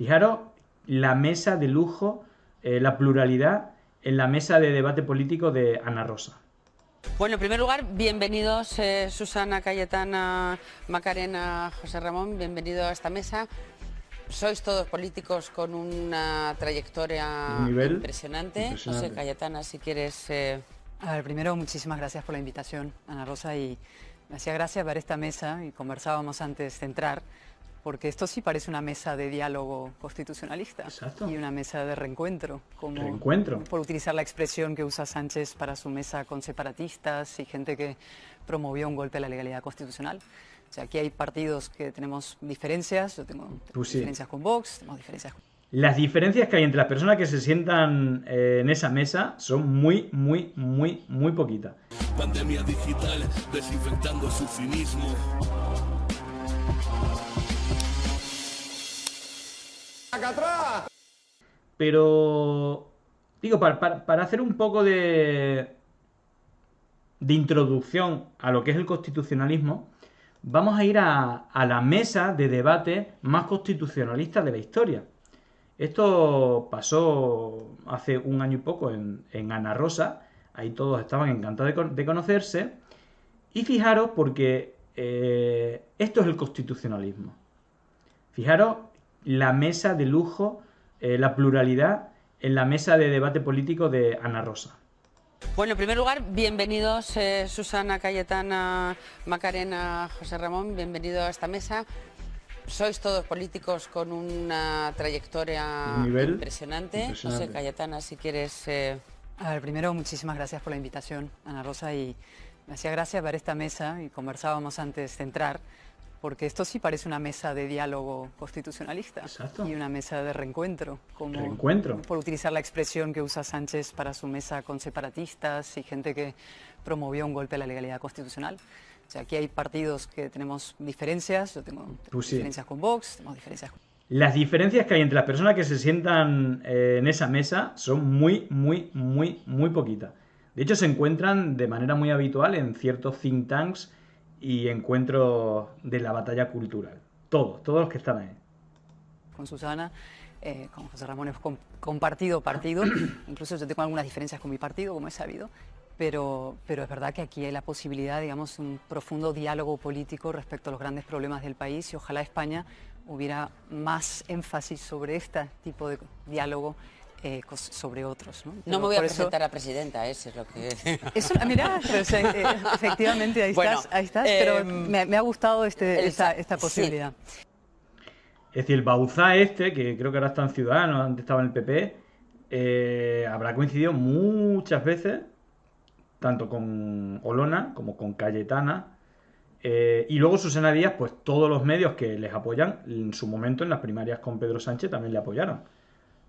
Fijaros la mesa de lujo, la pluralidad en la mesa de debate político de Ana Rosa. Bueno, en primer lugar, bienvenidos Susana, Cayetana, Macarena, José Ramón, bienvenido a esta mesa. Sois todos políticos con una trayectoria Un nivel impresionante. No sé, impresionante. Cayetana, si quieres... A ver, primero, muchísimas gracias por la invitación, Ana Rosa, y me hacía gracia ver esta mesa, y conversábamos antes de entrar, porque esto sí parece una mesa de diálogo constitucionalista. Exacto. Y una mesa de reencuentro, como Reencuentro. por utilizar la expresión que usa Sánchez para su mesa con separatistas y gente que promovió un golpe a la legalidad constitucional. O sea, aquí hay partidos que tenemos diferencias, yo tengo Pues sí. diferencias con Vox, tenemos diferencias con... Las diferencias que hay entre las personas que se sientan en esa mesa son muy poquitas. Pandemia digital, desinfectando su cinismo. Pero, digo, para hacer un poco de introducción a lo que es el constitucionalismo, vamos a ir a la mesa de debate más constitucionalista de la historia. Esto pasó hace un año y poco en Ana Rosa, ahí todos estaban encantados de conocerse, y fijaros porque esto es el constitucionalismo. Fijaros la mesa de lujo, la pluralidad en la mesa de debate político de Ana Rosa. Bueno, en primer lugar, bienvenidos Susana, Cayetana, Macarena, José Ramón, bienvenido a esta mesa. Sois todos políticos con una trayectoria Un nivel impresionante. No sé, Cayetana, si quieres... A ver, primero, muchísimas gracias por la invitación, Ana Rosa, y me hacía gracia ver esta mesa, y conversábamos antes de entrar, porque esto sí parece una mesa de diálogo constitucionalista. Exacto. Y una mesa de reencuentro, como Reencuentro. por utilizar la expresión que usa Sánchez para su mesa con separatistas y gente que promovió un golpe a la legalidad constitucional. O sea, aquí hay partidos que tenemos diferencias, yo tengo Pues sí. diferencias con Vox, tenemos diferencias con... Las diferencias que hay entre las personas que se sientan en esa mesa son muy poquitas. De hecho, se encuentran de manera muy habitual en ciertos think tanks y encuentros de la batalla cultural. Todos los que están ahí. Con Susana, con José Ramón hemos compartido partido, incluso yo tengo algunas diferencias con mi partido, como he sabido, pero es verdad que aquí hay la posibilidad, digamos, un profundo diálogo político respecto a los grandes problemas del país, y ojalá España hubiera más énfasis sobre este tipo de diálogo sobre otros, ¿no? No me voy a presentar a presidenta, eso es lo que... Eso, mira, pero, efectivamente, ahí Bueno, estás, pero me ha gustado esta posibilidad. Sí. Es decir, el Bauzá este, que creo que ahora está en Ciudadanos, antes estaba en el PP, habrá coincidido muchas veces, tanto con Olona como con Cayetana, y luego Susana Díaz, pues todos los medios que les apoyan, en su momento en las primarias con Pedro Sánchez también le apoyaron.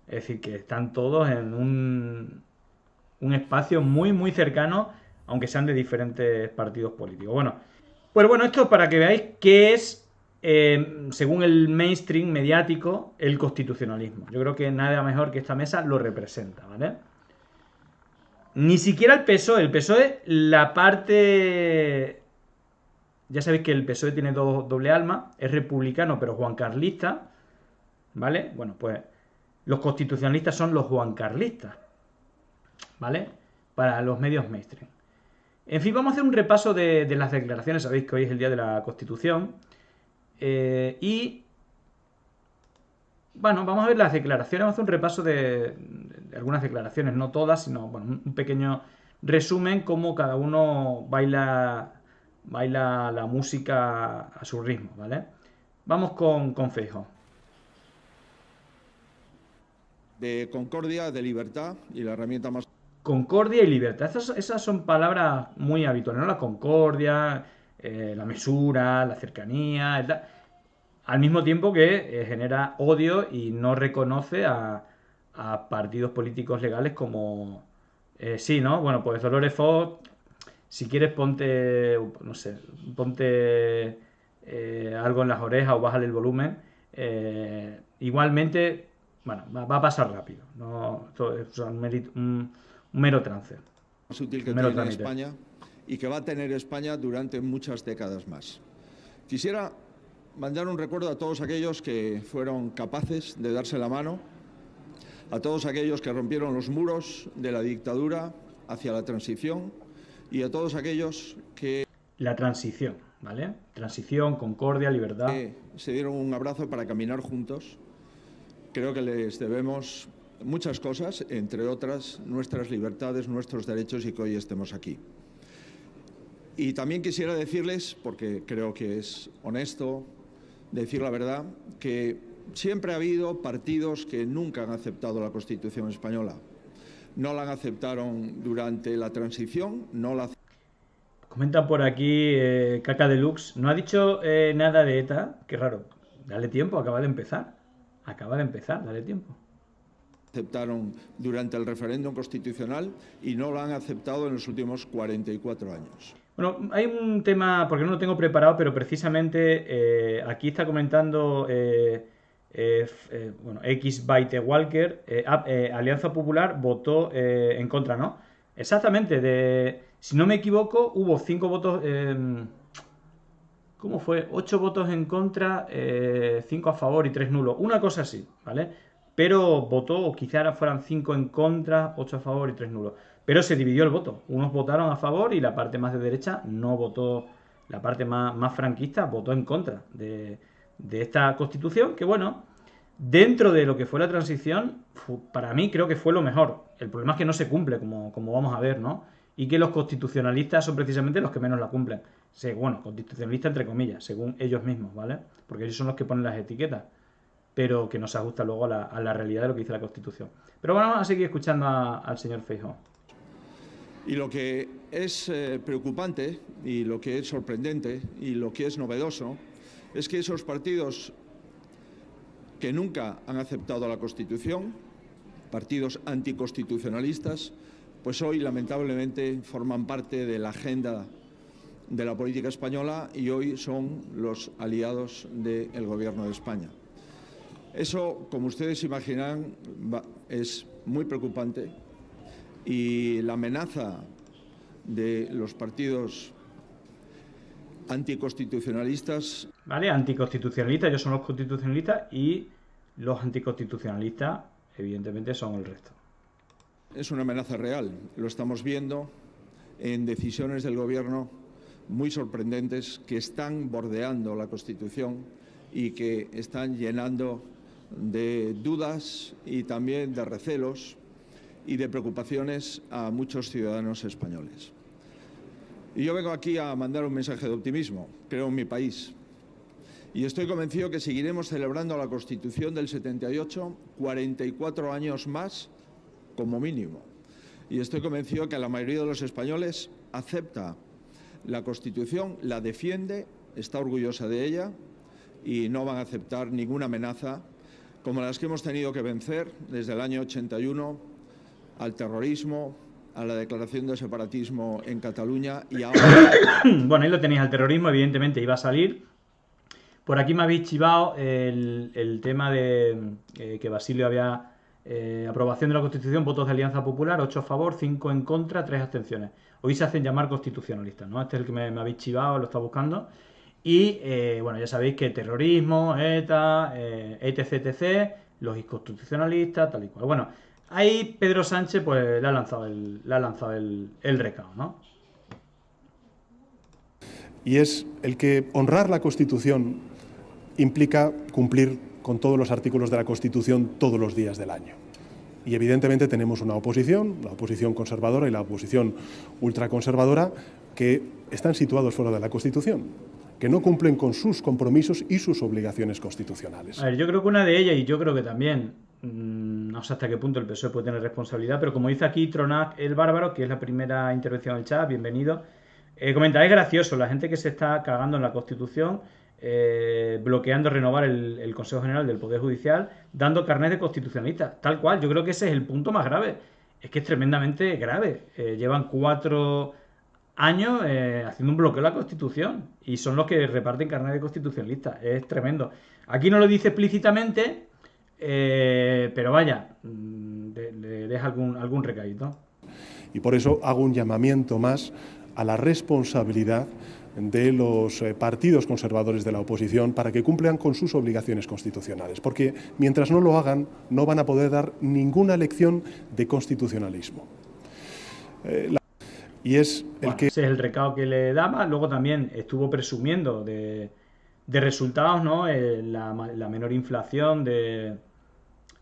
Es decir, que están todos en un espacio muy cercano, aunque sean de diferentes partidos políticos. Bueno, pues bueno, esto para que veáis qué es, según el mainstream mediático, el constitucionalismo. Yo creo que nada mejor que esta mesa lo representa, ¿vale? Ni siquiera el PSOE, la parte... Ya sabéis que el PSOE tiene doble alma, es republicano pero juancarlista, ¿vale? Bueno, pues los constitucionalistas son los juancarlistas, ¿vale? Para los medios mainstream. En fin, vamos a hacer un repaso de las declaraciones. Sabéis que hoy es el día de la Constitución. Y bueno, vamos a ver las declaraciones. Vamos a hacer un repaso de algunas declaraciones, no todas, sino bueno, un pequeño resumen, cómo cada uno baila la música a su ritmo, ¿vale? Vamos con Feijóo. De concordia, de libertad, y la herramienta más... Concordia y libertad. Esas son palabras muy habituales, ¿no? La concordia, la mesura, la cercanía, al mismo tiempo que genera odio y no reconoce a partidos políticos legales como... sí, ¿no? Bueno, pues Dolores Fox, si quieres ponte, no sé, ponte algo en las orejas o bájale el volumen. Igualmente, bueno, va a pasar rápido. No, esto es un mero trance. Más útil que tiene España y que va a tener España durante muchas décadas más. Quisiera mandar un recuerdo a todos aquellos que fueron capaces de darse la mano, a todos aquellos que rompieron los muros de la dictadura hacia la transición y a todos aquellos que... La transición, ¿vale? Transición, concordia, libertad. Se dieron un abrazo para caminar juntos. Creo que les debemos muchas cosas, entre otras nuestras libertades, nuestros derechos y que hoy estemos aquí. Y también quisiera decirles, porque creo que es honesto decir la verdad, que siempre ha habido partidos que nunca han aceptado la Constitución española. No la aceptaron durante la transición, no la... Comentan por aquí, Caca Deluxe, no ha dicho nada de ETA, qué raro, dale tiempo, acaba de empezar, dale tiempo. Aceptaron durante el referéndum constitucional y no lo han aceptado en los últimos 44 años. Bueno, hay un tema, porque no lo tengo preparado, pero precisamente aquí está comentando bueno, XByte Walker, Alianza Popular votó en contra, ¿no? Exactamente, si no me equivoco, hubo 5 votos, ¿cómo fue? 8 votos en contra, 5 a favor y 3 nulos, una cosa así, ¿vale? Pero votó, o quizá fueran 5 en contra, 8 a favor y 3 nulos. Pero se dividió el voto. Unos votaron a favor y la parte más de derecha no votó, la parte más franquista votó en contra de esta Constitución, que bueno, dentro de lo que fue la transición, para mí creo que fue lo mejor. El problema es que no se cumple, como vamos a ver, ¿no? Y que los constitucionalistas son precisamente los que menos la cumplen. Bueno, constitucionalistas entre comillas, según ellos mismos, ¿vale? Porque ellos son los que ponen las etiquetas, pero que no se ajusta luego a la realidad de lo que dice la Constitución. Pero bueno, vamos a seguir escuchando al señor Feijóo. Y lo que es preocupante y lo que es sorprendente y lo que es novedoso es que esos partidos que nunca han aceptado la Constitución, partidos anticonstitucionalistas, pues hoy lamentablemente forman parte de la agenda de la política española y hoy son los aliados del Gobierno de España. Eso, como ustedes imaginan, es muy preocupante. Y la amenaza de los partidos anticonstitucionalistas... Vale, anticonstitucionalistas, ellos son los constitucionalistas y los anticonstitucionalistas, evidentemente, son el resto. Es una amenaza real, lo estamos viendo en decisiones del Gobierno muy sorprendentes que están bordeando la Constitución y que están llenando de dudas y también de recelos y de preocupaciones a muchos ciudadanos españoles. Y yo vengo aquí a mandar un mensaje de optimismo, creo en mi país. Y estoy convencido que seguiremos celebrando la Constitución del 78 44 años más como mínimo. Y estoy convencido que la mayoría de los españoles acepta la Constitución, la defiende, está orgullosa de ella y no van a aceptar ninguna amenaza como las que hemos tenido que vencer desde el año 81 al terrorismo, a la declaración de separatismo en Cataluña y ahora... Bueno, ahí lo tenéis, al terrorismo, evidentemente iba a salir. Por aquí me habéis chivado el tema de que Basilio había aprobación de la Constitución, votos de Alianza Popular, 8 a favor, 5 en contra, 3 abstenciones. Hoy se hacen llamar constitucionalistas, ¿no? Este es el que me habéis chivado, lo está buscando. Y, bueno, ya sabéis que terrorismo, ETA, etc, etc, los inconstitucionalistas, tal y cual. Bueno, ahí Pedro Sánchez pues le ha lanzado el recado, ¿no? Y es el que honrar la Constitución implica cumplir con todos los artículos de la Constitución todos los días del año. Y evidentemente tenemos una oposición, la oposición conservadora y la oposición ultraconservadora, que están situados fuera de la Constitución, que no cumplen con sus compromisos y sus obligaciones constitucionales. A ver, yo creo que una de ellas, y yo creo que también, no sé hasta qué punto el PSOE puede tener responsabilidad, pero como dice aquí Tronac el Bárbaro, que es la primera intervención del chat, bienvenido, comenta, es gracioso, la gente que se está cagando en la Constitución, bloqueando renovar el Consejo General del Poder Judicial, dando carnet de constitucionalista, tal cual. Yo creo que ese es el punto más grave. Es que es tremendamente grave. Llevan 4 años haciendo un bloqueo a la Constitución y son los que reparten carnet de constitucionalista. Es tremendo. Aquí no lo dice explícitamente, pero vaya, le deja algún recadito. Y por eso hago un llamamiento más a la responsabilidad de los partidos conservadores de la oposición para que cumplan con sus obligaciones constitucionales, porque mientras no lo hagan no van a poder dar ninguna lección de constitucionalismo. Y es ese es el recado que le daba. Luego también estuvo presumiendo de resultados, ¿no? La menor inflación de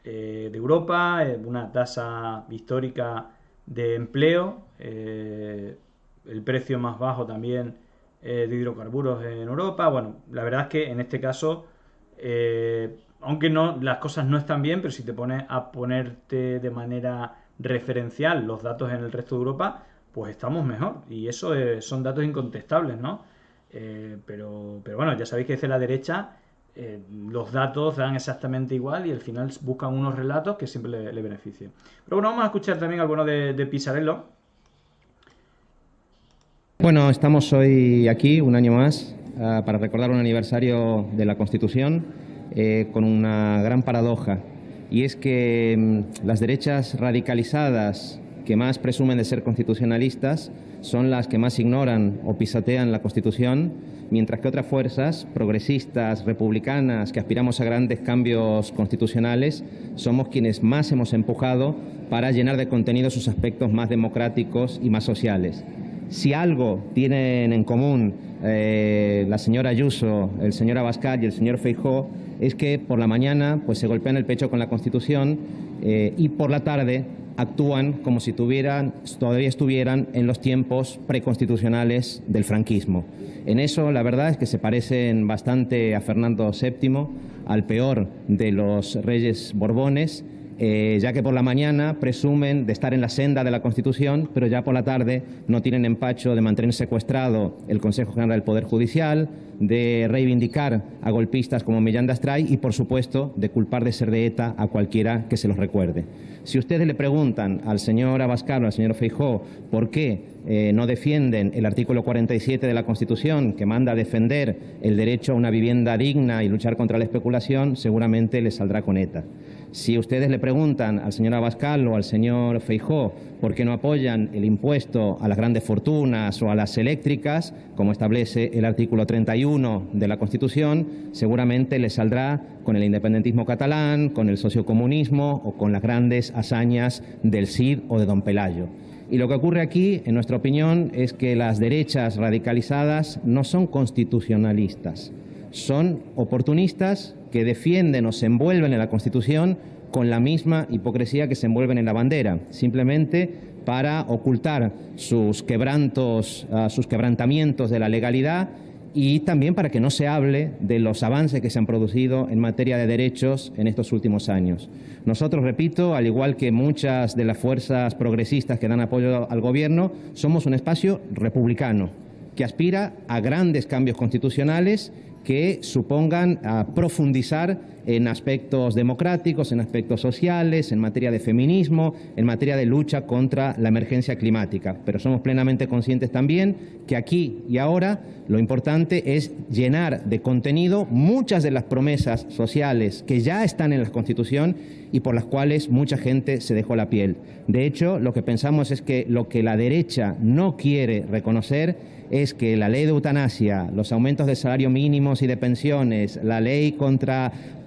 Europa, una tasa histórica de empleo, el precio más bajo también de hidrocarburos en Europa. Bueno, la verdad es que en este caso, aunque no las cosas no están bien, pero si te pones a ponerte de manera referencial los datos en el resto de Europa, pues estamos mejor. Y eso son datos incontestables, ¿no? Pero bueno, ya sabéis que desde la derecha los datos dan exactamente igual y al final buscan unos relatos que siempre le beneficien. Pero bueno, vamos a escuchar también alguno de Pisarello. Bueno, estamos hoy aquí, un año más, para recordar un aniversario de la Constitución con una gran paradoja. Y es que las derechas radicalizadas que más presumen de ser constitucionalistas son las que más ignoran o pisotean la Constitución, mientras que otras fuerzas progresistas, republicanas, que aspiramos a grandes cambios constitucionales, somos quienes más hemos empujado para llenar de contenido sus aspectos más democráticos y más sociales. Si algo tienen en común la señora Ayuso, el señor Abascal y el señor Feijóo, es que por la mañana pues, se golpean el pecho con la Constitución y por la tarde actúan como si todavía estuvieran en los tiempos preconstitucionales del franquismo. En eso la verdad es que se parecen bastante a Fernando VII, al peor de los reyes borbones, ya que por la mañana presumen de estar en la senda de la Constitución, pero ya por la tarde no tienen empacho de mantener secuestrado el Consejo General del Poder Judicial, de reivindicar a golpistas como Millán de Astray y, por supuesto, de culpar de ser de ETA a cualquiera que se los recuerde. Si ustedes le preguntan al señor Abascal o al señor Feijóo por qué no defienden el artículo 47 de la Constitución, que manda a defender el derecho a una vivienda digna y luchar contra la especulación, seguramente les saldrá con ETA. Si ustedes le preguntan al señor Abascal o al señor Feijóo por qué no apoyan el impuesto a las grandes fortunas o a las eléctricas, como establece el artículo 31 de la Constitución, seguramente les saldrá con el independentismo catalán, con el sociocomunismo o con las grandes hazañas del Cid o de Don Pelayo. Y lo que ocurre aquí, en nuestra opinión, es que las derechas radicalizadas no son constitucionalistas, son oportunistas que defienden o se envuelven en la Constitución con la misma hipocresía que se envuelven en la bandera, simplemente para ocultar sus quebrantamientos de la legalidad y también para que no se hable de los avances que se han producido en materia de derechos en estos últimos años. Nosotros, repito, al igual que muchas de las fuerzas progresistas que dan apoyo al Gobierno, somos un espacio republicano que aspira a grandes cambios constitucionales que supongan profundizar en aspectos democráticos, en aspectos sociales, en materia de feminismo, en materia de lucha contra la emergencia climática. Pero somos plenamente conscientes también que aquí y ahora lo importante es llenar de contenido muchas de las promesas sociales que ya están en la Constitución y por las cuales mucha gente se dejó la piel. De hecho, lo que pensamos es que lo que la derecha no quiere reconocer es que la ley de eutanasia, los aumentos de salario mínimos y de pensiones, la ley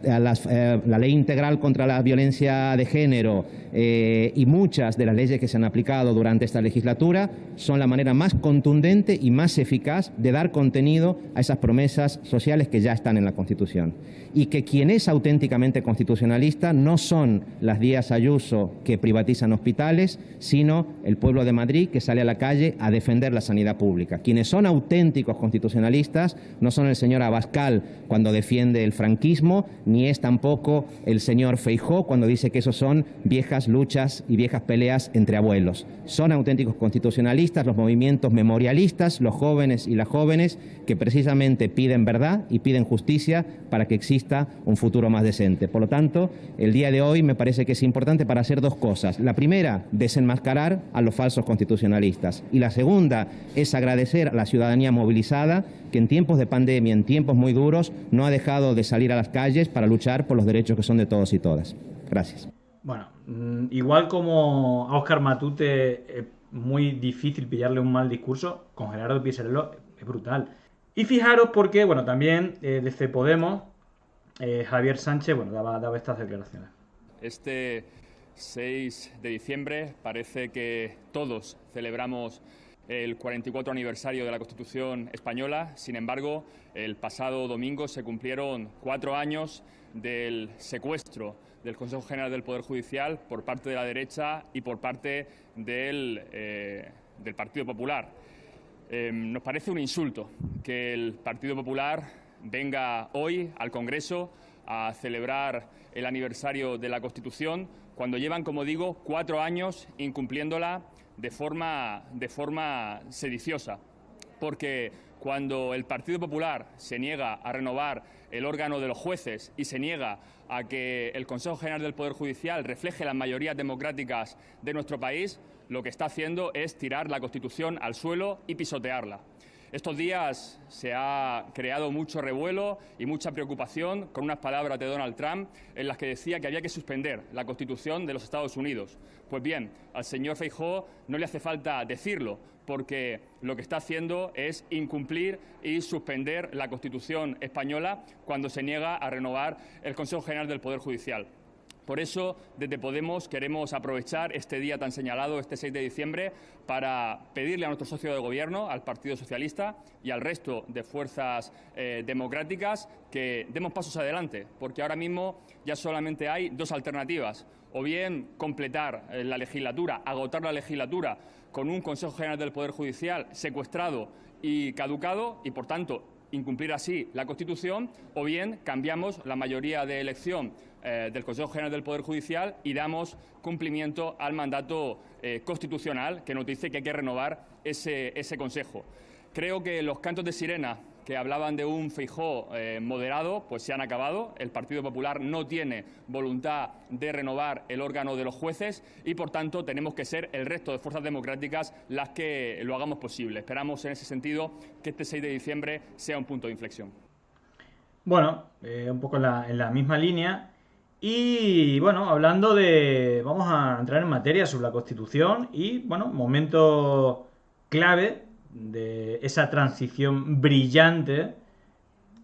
la ley integral contra la violencia de género y muchas de las leyes que se han aplicado durante esta legislatura son la manera más contundente y más eficaz de dar contenido a esas promesas sociales que ya están en la Constitución. Y que quien es auténticamente constitucionalista no son las Díaz Ayuso que privatizan hospitales, sino el pueblo de Madrid que sale a la calle a defender la sanidad pública. Quienes son auténticos constitucionalistas no son el señor Abascal cuando defiende el franquismo, ni es tampoco el señor Feijóo cuando dice que esos son viejas luchas y viejas peleas entre abuelos. Son auténticos constitucionalistas los movimientos memorialistas, los jóvenes y las jóvenes que precisamente piden verdad y piden justicia para que exista un futuro más decente. Por lo tanto, el día de hoy me parece que es importante para hacer dos cosas. La primera, desenmascarar a los falsos constitucionalistas. Y la segunda es agradecer a la ciudadanía movilizada que en tiempos de pandemia, en tiempos muy duros, no ha dejado de salir a las calles para luchar por los derechos que son de todos y todas. Gracias. Bueno, igual como a Óscar Matute es muy difícil pillarle un mal discurso, con Gerardo Pisarello es brutal. Y fijaros porque, bueno, también desde Podemos, Javier Sánchez, bueno, daba estas declaraciones. Este 6 de diciembre parece que todos celebramos el 44 aniversario de la Constitución española. Sin embargo, el pasado domingo se cumplieron 4 años del secuestro del Consejo General del Poder Judicial por parte de la derecha y por parte del Partido Popular. Nos parece un insulto que el Partido Popular venga hoy al Congreso a celebrar el aniversario de la Constitución cuando llevan, como digo, 4 años incumpliéndola de forma sediciosa. Porque cuando el Partido Popular se niega a renovar el órgano de los jueces y se niega a que el Consejo General del Poder Judicial refleje las mayorías democráticas de nuestro país, lo que está haciendo es tirar la Constitución al suelo y pisotearla. Estos días se ha creado mucho revuelo y mucha preocupación con unas palabras de Donald Trump en las que decía que había que suspender la Constitución de los Estados Unidos. Pues bien, al señor Feijóo no le hace falta decirlo, porque lo que está haciendo es incumplir y suspender la Constitución española cuando se niega a renovar el Consejo General del Poder Judicial. Por eso, desde Podemos queremos aprovechar este día tan señalado, este 6 de diciembre, para pedirle a nuestro socio de gobierno, al Partido Socialista y al resto de fuerzas democráticas, que demos pasos adelante, porque ahora mismo ya solamente hay 2 alternativas. O bien completar la legislatura, agotar la legislatura con un Consejo General del Poder Judicial secuestrado y caducado y, por tanto, incumplir así la Constitución, o bien cambiamos la mayoría de elección del Consejo General del Poder Judicial y damos cumplimiento al mandato constitucional que nos dice que hay que renovar ese Consejo. Creo que los cantos de sirena que hablaban de un Feijóo moderado, pues se han acabado. El Partido Popular no tiene voluntad de renovar el órgano de los jueces y, por tanto, tenemos que ser el resto de fuerzas democráticas las que lo hagamos posible. Esperamos, en ese sentido, que este 6 de diciembre sea un punto de inflexión. Bueno, un poco en la misma línea. Y, bueno, hablando de... Vamos a entrar en materia sobre la Constitución y, bueno, momento clave de esa transición brillante,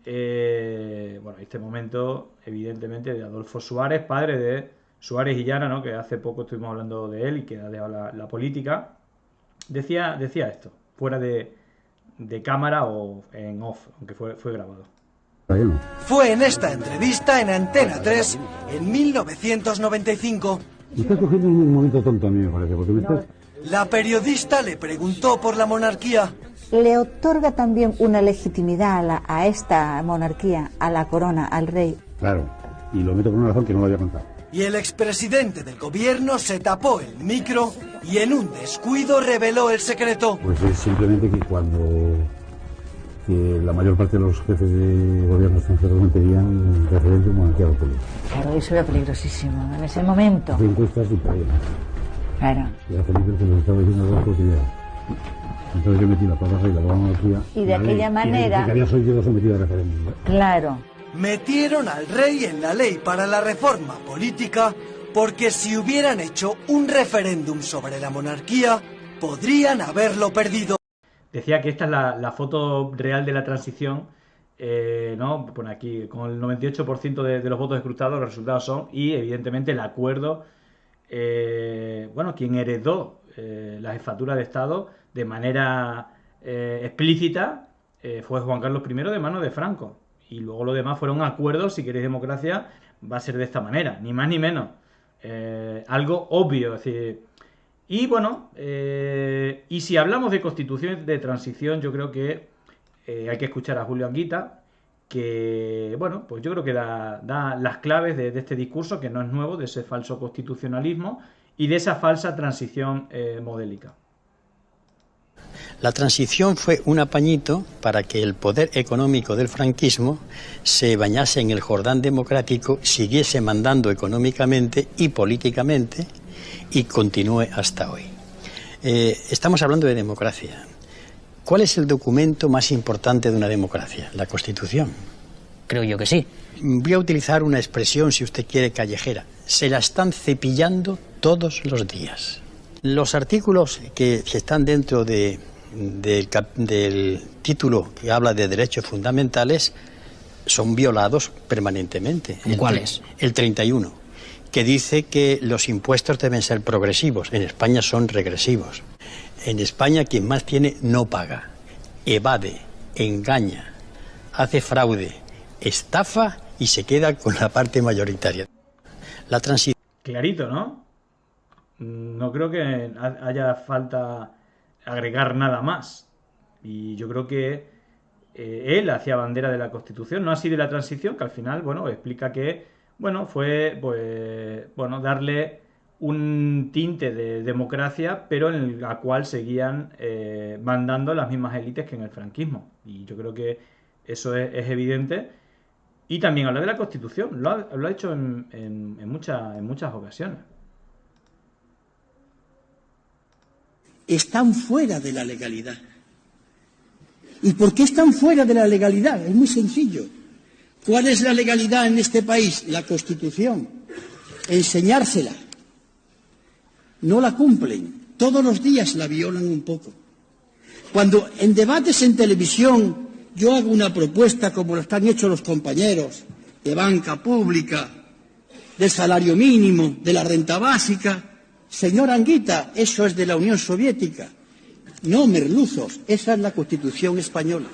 bueno, este momento evidentemente de Adolfo Suárez, padre de Suárez y Llana, ¿no? Que hace poco estuvimos hablando de él y que ha dejado la política. Decía esto, fuera de cámara o en off, aunque fue grabado. Fue en esta entrevista en Antena 3 en 1995. Me está cogiendo en un momento tonto a mí, me parece, porque me estás... La periodista le preguntó por la monarquía. ¿Le otorga también una legitimidad a esta monarquía, a la corona, al rey? Claro, y lo meto por una razón que no lo había contado. Y el expresidente del gobierno se tapó el micro y en un descuido reveló el secreto. Pues es simplemente que cuando la mayor parte de los jefes de gobierno extranjeros me pedían referéndum monarquía o política. Claro, eso era peligrosísimo en ese momento. Hacía encuestas y pedían. Claro. Y a Felipe se les estaba diciendo dos posibilidades. Entonces yo metí la palabra y la monarquía. Y de aquella manera... Y que había sido sometido a referéndum. Claro. Metieron al rey en la ley para la reforma política porque si hubieran hecho un referéndum sobre la monarquía, podrían haberlo perdido. Decía que esta es la foto real de la transición, ¿no? Pone aquí, con el 98% de los votos escrutados, los resultados son, y evidentemente el acuerdo, bueno, quien heredó la jefatura de Estado de manera explícita fue Juan Carlos I de manos de Franco. Y luego lo demás fueron acuerdos, si queréis democracia, va a ser de esta manera, ni más ni menos. Algo obvio, es decir... Y bueno, y si hablamos de constitución de transición, yo creo que hay que escuchar a Julio Anguita, que, bueno, pues yo creo que da las claves de este discurso, que no es nuevo, de ese falso constitucionalismo y de esa falsa transición modélica. La transición fue un apañito para que el poder económico del franquismo se bañase en el Jordán democrático, siguiese mandando económicamente y políticamente y continúe hasta hoy. Estamos hablando de democracia. ¿Cuál es el documento más importante de una democracia? La Constitución. Creo yo que sí. Voy a utilizar una expresión, si usted quiere, callejera. Se la están cepillando todos los días. Los artículos que están dentro de del título que habla de derechos fundamentales son violados permanentemente. ¿Cuáles? El 31, que dice que los impuestos deben ser progresivos. En España son regresivos. En España quien más tiene no paga, evade, engaña, hace fraude, estafa y se queda con la parte mayoritaria. La transición... Clarito, ¿no? No creo que haya falta agregar nada más. Y yo creo que él hacía bandera de la Constitución, no así de la transición, que al final, bueno, explica que, bueno, fue, pues, bueno, darle un tinte de democracia, pero en la cual seguían mandando las mismas élites que en el franquismo. Y yo creo que eso es evidente. Y también habla de la Constitución, lo ha hecho en muchas ocasiones. Están fuera de la legalidad. ¿Y por qué están fuera de la legalidad? Es muy sencillo. ¿Cuál es la legalidad en este país? La Constitución. Enseñársela. No la cumplen. Todos los días la violan un poco. Cuando en debates en televisión yo hago una propuesta como lo están hechos los compañeros de banca pública, del salario mínimo, de la renta básica, señor Anguita, eso es de la Unión Soviética. No, merluzos, esa es la Constitución española.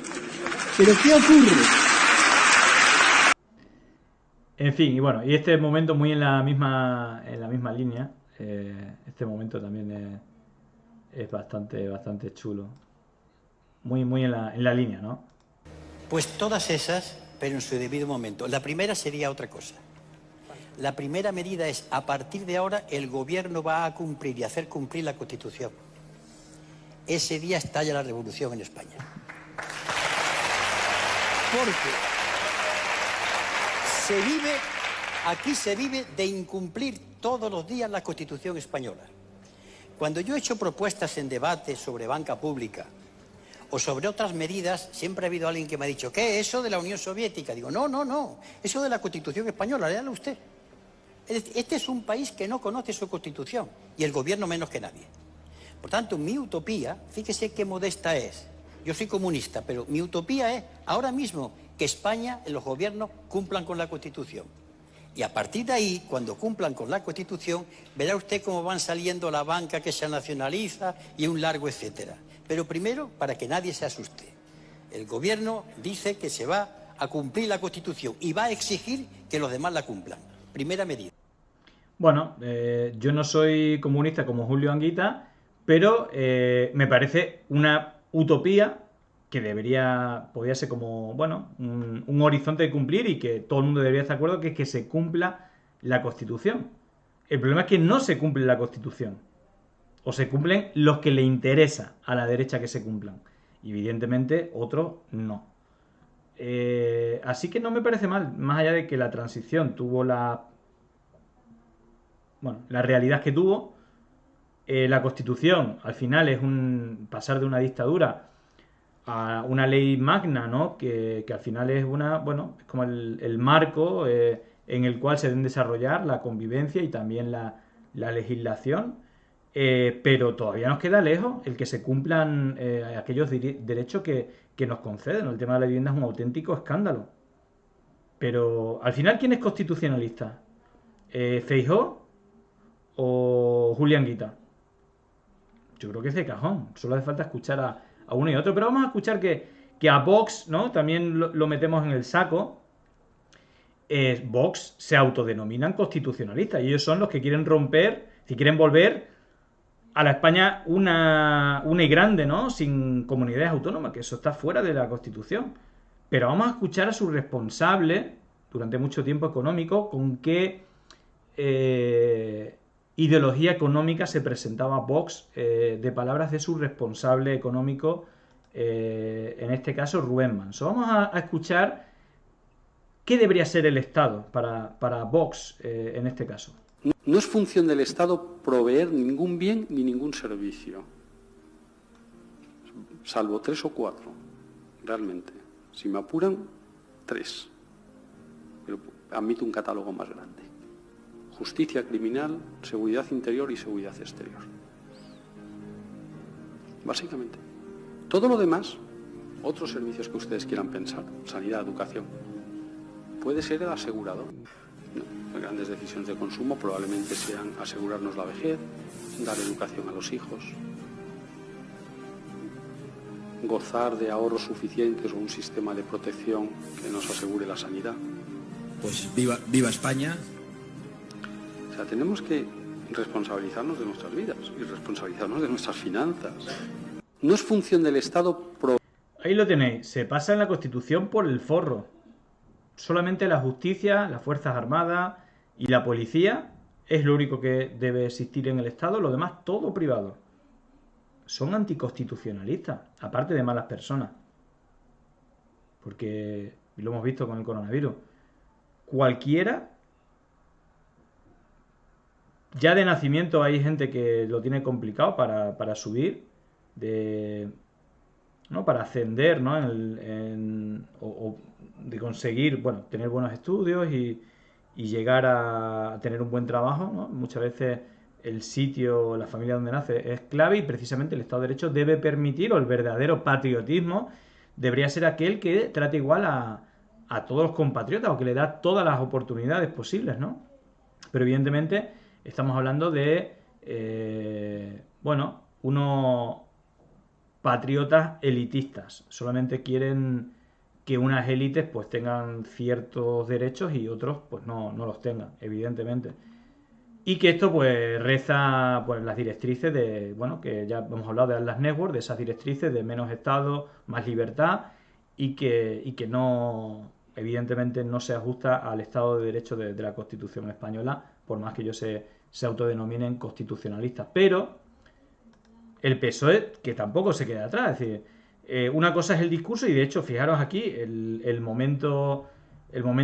¿Pero qué ocurre? En fin, y bueno, y este momento muy en la misma línea. Este momento también es bastante chulo. Muy en la línea, ¿no? Pues todas esas, pero en su debido momento. La primera sería otra cosa. La primera medida es, a partir de ahora, el gobierno va a cumplir y hacer cumplir la Constitución. Ese día estalla la revolución en España. Porque aquí se vive de incumplir todos los días la Constitución española. Cuando yo he hecho propuestas en debate sobre banca pública o sobre otras medidas, siempre ha habido alguien que me ha dicho, ¿qué? ¿Eso de la Unión Soviética? Digo, no, eso de la Constitución española, léalo usted. Este es un país que no conoce su Constitución, y el gobierno menos que nadie. Por tanto, mi utopía, fíjese qué modesta es. Yo soy comunista, pero mi utopía es, ahora mismo, que España, los gobiernos, cumplan con la Constitución. Y a partir de ahí, cuando cumplan con la Constitución, verá usted cómo van saliendo la banca que se nacionaliza y un largo etcétera. Pero primero, para que nadie se asuste, el gobierno dice que se va a cumplir la Constitución y va a exigir que los demás la cumplan. Primera medida. Bueno, yo no soy comunista como Julio Anguita, pero me parece una utopía que podría ser como, bueno, un horizonte de cumplir y que todo el mundo debería estar de acuerdo, que es que se cumpla la Constitución. El problema es que no se cumple la Constitución. O se cumplen los que le interesa a la derecha que se cumplan. Y evidentemente otros no. Así que no me parece mal, más allá de que la transición tuvo la realidad que tuvo. La Constitución al final es pasar de una dictadura a una ley magna, ¿no? Que al final es es como el marco en el cual se deben desarrollar la convivencia y también la legislación. Pero todavía nos queda lejos el que se cumplan aquellos derechos que nos conceden. El tema de la vivienda es un auténtico escándalo. Pero al final, ¿quién es constitucionalista? ¿Feijóo o Julio Anguita? Yo creo que es de cajón. Solo hace falta escuchar a uno y otro. Pero vamos a escuchar que a Vox, ¿no? También lo metemos en el saco. Vox se autodenominan constitucionalistas y ellos son los que quieren romper, si quieren volver a la España una y grande, ¿no? Sin comunidades autónomas, que eso está fuera de la Constitución. Pero vamos a escuchar a su responsable, durante mucho tiempo económico, con qué ideología económica se presentaba Vox, de palabras de su responsable económico, en este caso Rubén Manso. Vamos a escuchar qué debería ser el Estado para Vox en este caso. No es función del Estado proveer ningún bien ni ningún servicio, salvo 3 o 4, realmente. Si me apuran, 3. Pero admito un catálogo más grande. Justicia criminal, seguridad interior y seguridad exterior. Básicamente. Todo lo demás, otros servicios que ustedes quieran pensar, sanidad, educación, puede ser el asegurador. Las grandes decisiones de consumo probablemente sean asegurarnos la vejez, dar educación a los hijos, gozar de ahorros suficientes o un sistema de protección que nos asegure la sanidad. Pues viva España. O sea, tenemos que responsabilizarnos de nuestras vidas y responsabilizarnos de nuestras finanzas. No es función del Estado... Ahí lo tenéis, se pasa en la Constitución por el forro. Solamente la justicia, las Fuerzas Armadas y la policía es lo único que debe existir en el Estado, lo demás todo privado. Son anticonstitucionalistas, aparte de malas personas. Porque lo hemos visto con el coronavirus. Cualquiera, ya de nacimiento hay gente que lo tiene complicado para subir, ¿no? Para ascender, ¿no? O de conseguir, bueno, tener buenos estudios y llegar a tener un buen trabajo, ¿no? Muchas veces el sitio, la familia donde nace es clave y precisamente el Estado de Derecho debe permitir, o el verdadero patriotismo debería ser aquel que trate igual a todos los compatriotas o que le da todas las oportunidades posibles, ¿no? Pero evidentemente estamos hablando de, bueno, unos patriotas elitistas. Solamente quieren que unas élites pues tengan ciertos derechos y otros pues no los tengan, evidentemente. Y que esto pues reza pues las directrices de, bueno, que ya hemos hablado de Atlas Network, de esas directrices de menos Estado, más libertad y que no, evidentemente no se ajusta al Estado de Derecho de la Constitución española, por más que ellos se autodenominen constitucionalistas. Pero el PSOE, que tampoco se queda atrás, es decir, una cosa es el discurso y de hecho, fijaros aquí, el momento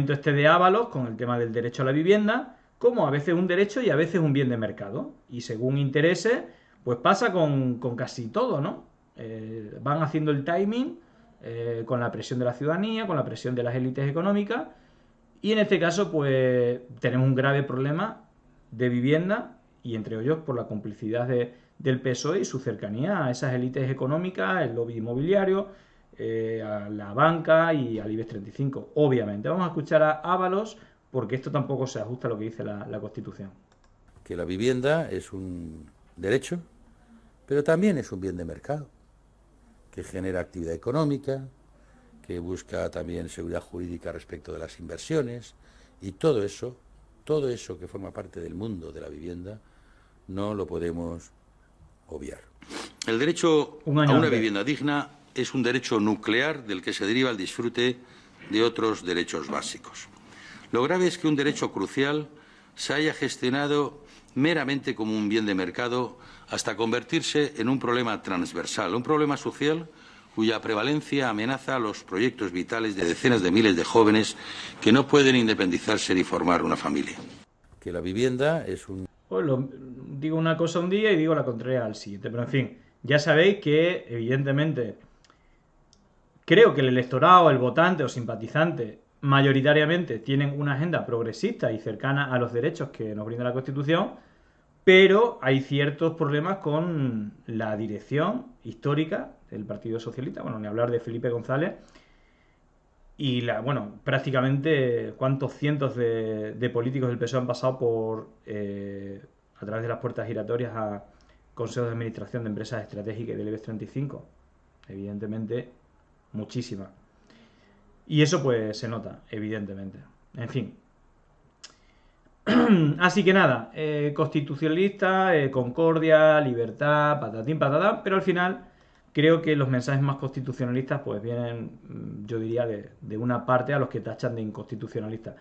este de Ábalos con el tema del derecho a la vivienda, como a veces un derecho y a veces un bien de mercado. Y según intereses, pues pasa con casi todo, ¿no? Van haciendo el timing con la presión de la ciudadanía, con la presión de las élites económicas. Y en este caso, pues tenemos un grave problema de vivienda y entre ellos por la complicidad del PSOE y su cercanía a esas élites económicas, el lobby inmobiliario, a la banca y al IBEX 35. Obviamente, vamos a escuchar a Ábalos porque esto tampoco se ajusta a lo que dice la Constitución. Que la vivienda es un derecho, pero también es un bien de mercado, que genera actividad económica, que busca también seguridad jurídica respecto de las inversiones, y todo eso que forma parte del mundo de la vivienda, no lo podemos obviar. El derecho a una vivienda digna es un derecho nuclear del que se deriva el disfrute de otros derechos básicos. Lo grave es que un derecho crucial se haya gestionado meramente como un bien de mercado hasta convertirse en un problema transversal, un problema social cuya prevalencia amenaza los proyectos vitales de decenas de miles de jóvenes que no pueden independizarse ni formar una familia. Que la vivienda es un... Pues digo una cosa un día y digo la contraria al siguiente, pero en fin, ya sabéis que evidentemente creo que el electorado, el votante o simpatizante mayoritariamente tienen una agenda progresista y cercana a los derechos que nos brinda la Constitución, pero hay ciertos problemas con la dirección histórica del Partido Socialista, bueno, ni hablar de Felipe González, y prácticamente cuántos cientos de políticos del PSOE han pasado a través de las puertas giratorias a consejos de administración de empresas estratégicas del IBEX 35. Evidentemente, muchísimas. Y eso pues se nota, evidentemente. En fin. Así que nada, constitucionalista, concordia, libertad, patatín, patatán, pero al final creo que los mensajes más constitucionalistas pues vienen, yo diría, de una parte a los que tachan de inconstitucionalistas.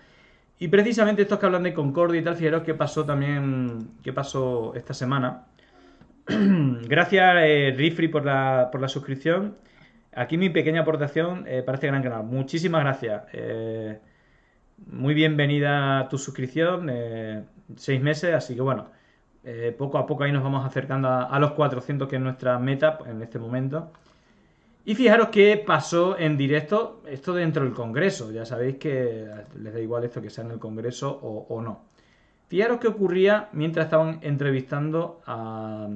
Y precisamente estos que hablan de concordia y tal, fijaros qué pasó esta semana. Gracias, Rifri, por la suscripción. Aquí mi pequeña aportación para este gran canal. Muchísimas gracias. Muy bienvenida tu suscripción. 6 meses, así que bueno, poco a poco ahí nos vamos acercando a los 400, que es nuestra meta en este momento. Y fijaros qué pasó en directo, esto dentro del Congreso. Ya sabéis que les da igual esto que sea en el Congreso o no. Fijaros qué ocurría mientras estaban entrevistando a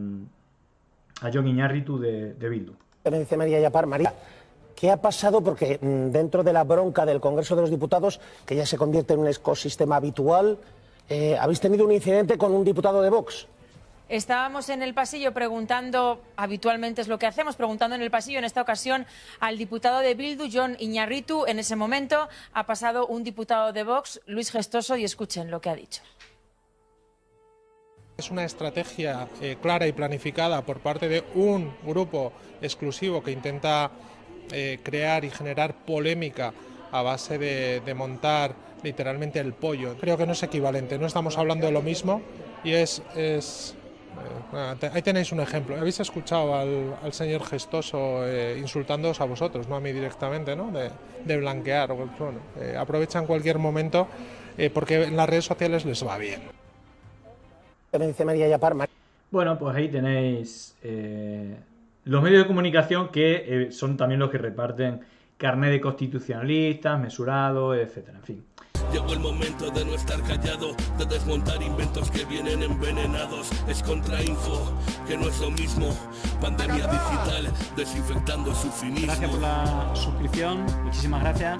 Jon Iñárritu de Bildu. Me dice María Yapar. María, ¿qué ha pasado? Porque dentro de la bronca del Congreso de los Diputados, que ya se convierte en un ecosistema habitual, habéis tenido un incidente con un diputado de Vox. Estábamos en el pasillo preguntando, habitualmente es lo que hacemos, preguntando en el pasillo, en esta ocasión, al diputado de Bildu, Jon Iñarritu. En ese momento ha pasado un diputado de Vox, Luis Gestoso, y escuchen lo que ha dicho. Es una estrategia clara y planificada por parte de un grupo exclusivo que intenta crear y generar polémica a base de montar literalmente el pollo. Creo que no es equivalente, no estamos hablando de lo mismo y ahí tenéis un ejemplo. Habéis escuchado al señor Gestoso insultándoos a vosotros, no a mí directamente, ¿no? De blanquear. Bueno, aprovechan cualquier momento porque en las redes sociales les va bien. Me dice María Yapar. Bueno, pues ahí tenéis los medios de comunicación que son también los que reparten carnet de constitucionalistas, mesurados, etcétera, en fin. Llegó el momento de no estar callado, de desmontar inventos que vienen envenenados. Es contrainfo, que no es lo mismo. Pandemia digital, desinfectando su cinismo. Gracias por la suscripción, muchísimas gracias.